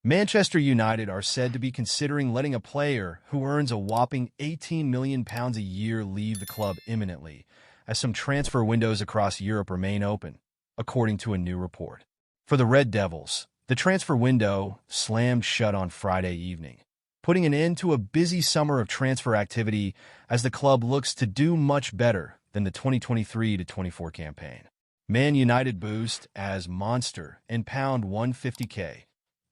Manchester United are said to be considering letting a player who earns a whopping £18 million a year leave the club imminently, as some transfer windows across Europe remain open, according to a new report. For the Red Devils, the transfer window slammed shut on Friday evening, putting an end to a busy summer of transfer activity as the club looks to do much better than the 2023-24 campaign. Man United boost as monster and pound 150k.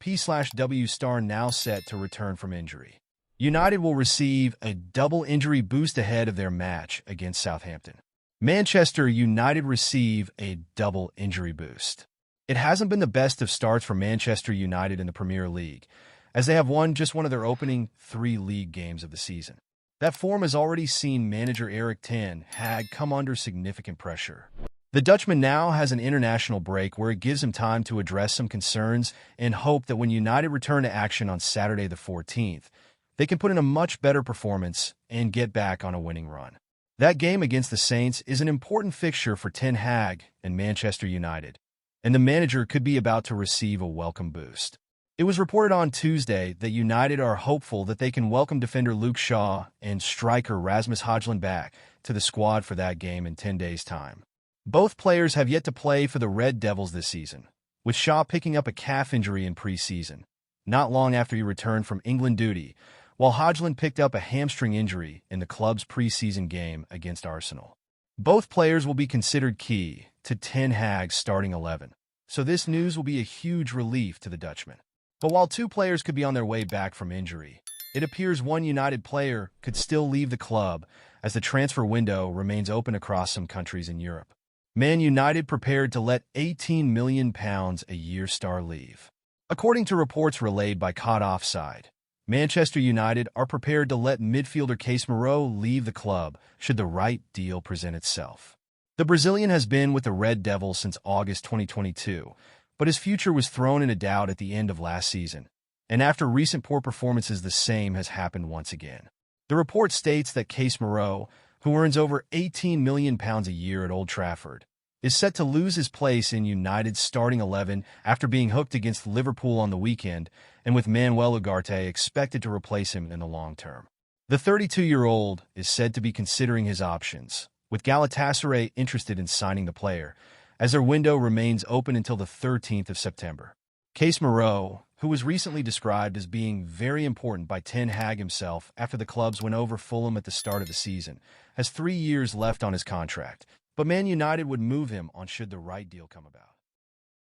P/W star now set to return from injury. United will receive a double injury boost ahead of their match against Southampton. Manchester United receive a double injury boost. It hasn't been the best of starts for Manchester United in the Premier League, as they have won just one of their opening 3 league games of the season. That form has already seen manager Ten Hag come under significant pressure. The Dutchman now has an international break where it gives him time to address some concerns and hope that when United return to action on Saturday the 14th, they can put in a much better performance and get back on a winning run. That game against the Saints is an important fixture for Ten Hag and Manchester United, and the manager could be about to receive a welcome boost. It was reported on Tuesday that United are hopeful that they can welcome defender Luke Shaw and striker Rasmus Højlund back to the squad for that game in 10 days' time. Both players have yet to play for the Red Devils this season, with Shaw picking up a calf injury in preseason, not long after he returned from England duty, while Højlund picked up a hamstring injury in the club's preseason game against Arsenal. Both players will be considered key to Ten Hag's starting 11, so this news will be a huge relief to the Dutchman. But while 2 players could be on their way back from injury, it appears one United player could still leave the club as the transfer window remains open across some countries in Europe. Man United prepared to let £18 million a year star leave. According to reports relayed by Caught Offside, Manchester United are prepared to let midfielder Casemiro leave the club should the right deal present itself. The Brazilian has been with the Red Devils since August 2022, but his future was thrown into doubt at the end of last season, and after recent poor performances the same has happened once again. The report states that Casemiro, who earns over £18 million a year at Old Trafford, is set to lose his place in United's starting 11 after being hooked against Liverpool on the weekend, and with Manuel Ugarte expected to replace him in the long term. The 32-year-old is said to be considering his options, with Galatasaray interested in signing the player, as their window remains open until the 13th of September. Casemiro, who was recently described as being very important by Ten Hag himself after the clubs went over Fulham at the start of the season, has 3 years left on his contract, but Man United would move him on should the right deal come about.